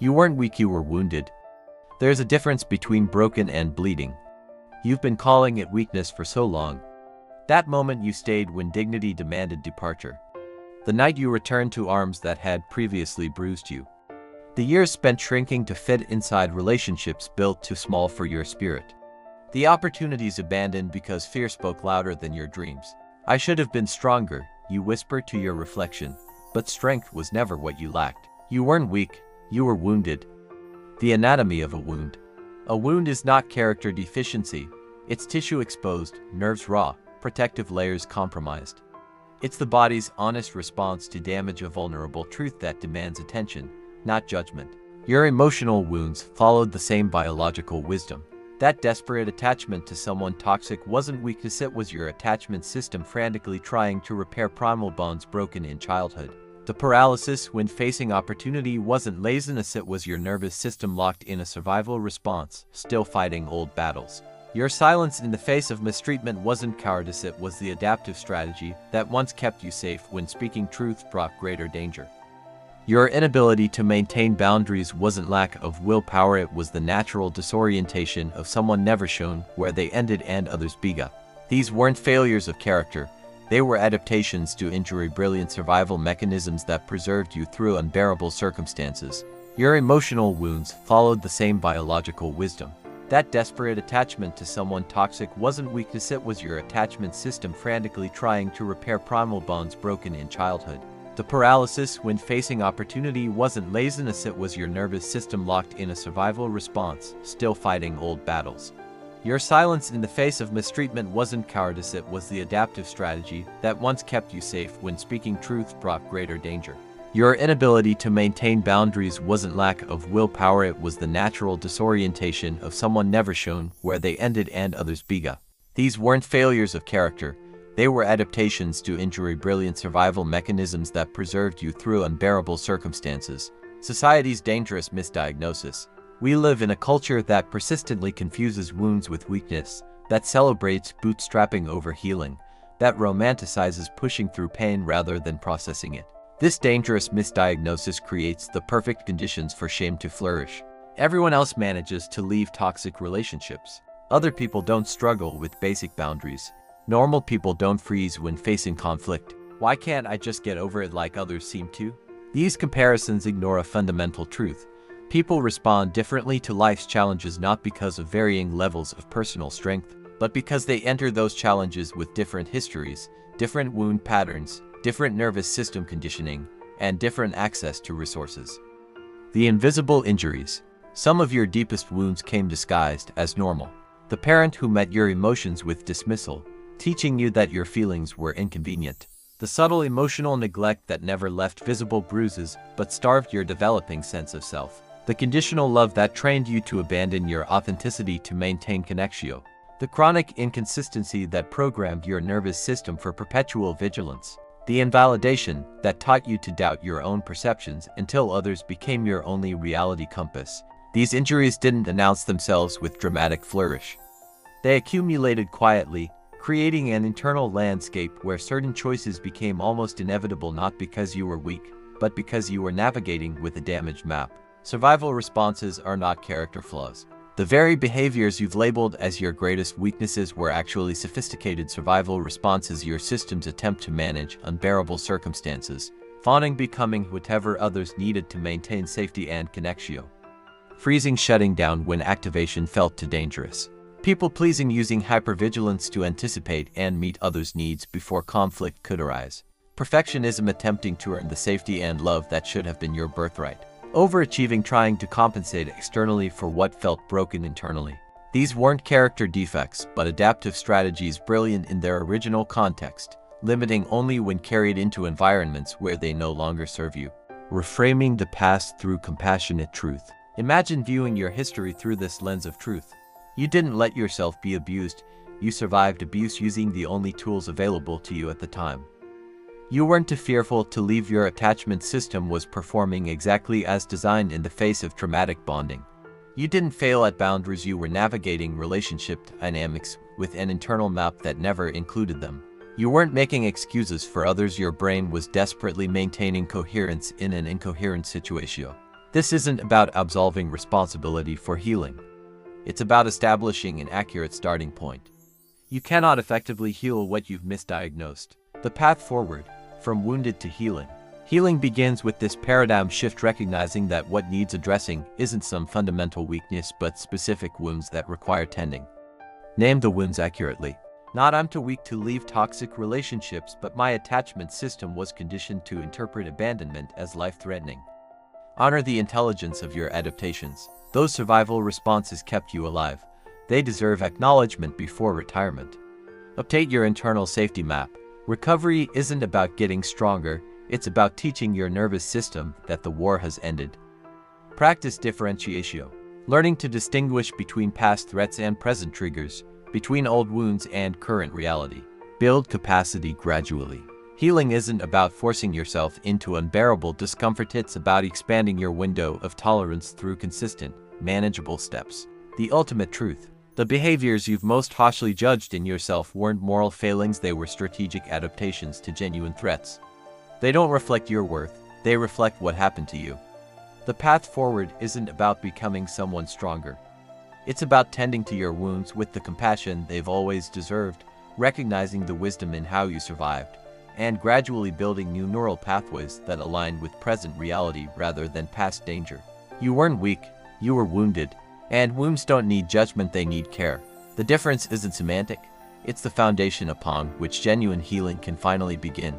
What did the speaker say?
You weren't weak, you were wounded. There's a difference between broken and bleeding. You've been calling it weakness for so long. That moment you stayed when dignity demanded departure. The night you returned to arms that had previously bruised you. The years spent shrinking to fit inside relationships built too small for your spirit. The opportunities abandoned because fear spoke louder than your dreams. I should have been stronger, you whispered to your reflection, but strength was never what you lacked. You weren't weak, you were wounded. The anatomy of a wound. A wound is not character deficiency. It's tissue exposed, nerves raw, protective layers compromised. It's the body's honest response to damage, a vulnerable truth that demands attention, not judgment. Your emotional wounds followed the same biological wisdom. That desperate attachment to someone toxic wasn't weakness, it was your attachment system frantically trying to repair primal bonds broken in childhood. The paralysis when facing opportunity wasn't laziness, it was your nervous system locked in a survival response, still fighting old battles. Your silence in the face of mistreatment wasn't cowardice, it was the adaptive strategy that once kept you safe when speaking truth brought greater danger. Your inability to maintain boundaries wasn't lack of willpower, it was the natural disorientation of someone never shown where they ended and others began. These weren't failures of character. They were adaptations to injury, brilliant survival mechanisms that preserved you through unbearable circumstances. Your emotional wounds followed the same biological wisdom. That desperate attachment to someone toxic wasn't weakness, it was your attachment system frantically trying to repair primal bonds broken in childhood. The paralysis when facing opportunity wasn't laziness, it was your nervous system locked in a survival response, still fighting old battles. Your silence in the face of mistreatment wasn't cowardice, it was the adaptive strategy that once kept you safe when speaking truth brought greater danger. Your inability to maintain boundaries wasn't lack of willpower, it was the natural disorientation of someone never shown where they ended and others began. These weren't failures of character. They were adaptations to injury, brilliant survival mechanisms that preserved you through unbearable circumstances. Society's dangerous misdiagnosis. We live in a culture that persistently confuses wounds with weakness, that celebrates bootstrapping over healing, that romanticizes pushing through pain rather than processing it. This dangerous misdiagnosis creates the perfect conditions for shame to flourish. Everyone else manages to leave toxic relationships. Other people don't struggle with basic boundaries. Normal people don't freeze when facing conflict. Why can't I just get over it like others seem to? These comparisons ignore a fundamental truth. People respond differently to life's challenges not because of varying levels of personal strength, but because they enter those challenges with different histories, different wound patterns, different nervous system conditioning, and different access to resources. The invisible injuries. Some of your deepest wounds came disguised as normal. The parent who met your emotions with dismissal, teaching you that your feelings were inconvenient. The subtle emotional neglect that never left visible bruises but starved your developing sense of self. The conditional love that trained you to abandon your authenticity to maintain connection. The chronic inconsistency that programmed your nervous system for perpetual vigilance. The invalidation that taught you to doubt your own perceptions until others became your only reality compass. These injuries didn't announce themselves with dramatic flourish. They accumulated quietly, creating an internal landscape where certain choices became almost inevitable not because you were weak, but because you were navigating with a damaged map. Survival responses are not character flaws. The very behaviors you've labeled as your greatest weaknesses were actually sophisticated survival responses, your system's attempt to manage unbearable circumstances, fawning becoming whatever others needed to maintain safety and connection. Freezing, shutting down when activation felt too dangerous. People-pleasing, using hypervigilance to anticipate and meet others' needs before conflict could arise. Perfectionism, attempting to earn the safety and love that should have been your birthright. Overachieving, trying to compensate externally for what felt broken internally. These weren't character defects, but adaptive strategies brilliant in their original context, limiting only when carried into environments where they no longer serve you. Reframing the past through compassionate truth. Imagine viewing your history through this lens of truth. You didn't let yourself be abused, you survived abuse using the only tools available to you at the time. You weren't too fearful to leave, your attachment system was performing exactly as designed in the face of traumatic bonding. You didn't fail at boundaries, you were navigating relationship dynamics with an internal map that never included them. You weren't making excuses for others, your brain was desperately maintaining coherence in an incoherent situation. This isn't about absolving responsibility for healing. It's about establishing an accurate starting point. You cannot effectively heal what you've misdiagnosed. The path forward, from wounded to healing. Healing begins with this paradigm shift, recognizing that what needs addressing isn't some fundamental weakness but specific wounds that require tending. Name the wounds accurately. Not I'm too weak to leave toxic relationships, but my attachment system was conditioned to interpret abandonment as life-threatening. Honor the intelligence of your adaptations. Those survival responses kept you alive. They deserve acknowledgement before retirement. Update your internal safety map. Recovery isn't about getting stronger, it's about teaching your nervous system that the war has ended. Practice differentiation. Learning to distinguish between past threats and present triggers, between old wounds and current reality. Build capacity gradually. Healing isn't about forcing yourself into unbearable discomfort, it's about expanding your window of tolerance through consistent, manageable steps. The ultimate truth. The behaviors you've most harshly judged in yourself weren't moral failings, they were strategic adaptations to genuine threats. They don't reflect your worth, they reflect what happened to you. The path forward isn't about becoming someone stronger. It's about tending to your wounds with the compassion they've always deserved, recognizing the wisdom in how you survived, and gradually building new neural pathways that align with present reality rather than past danger. You weren't weak, you were wounded, and wounds don't need judgment, they need care. The difference isn't semantic, it's the foundation upon which genuine healing can finally begin.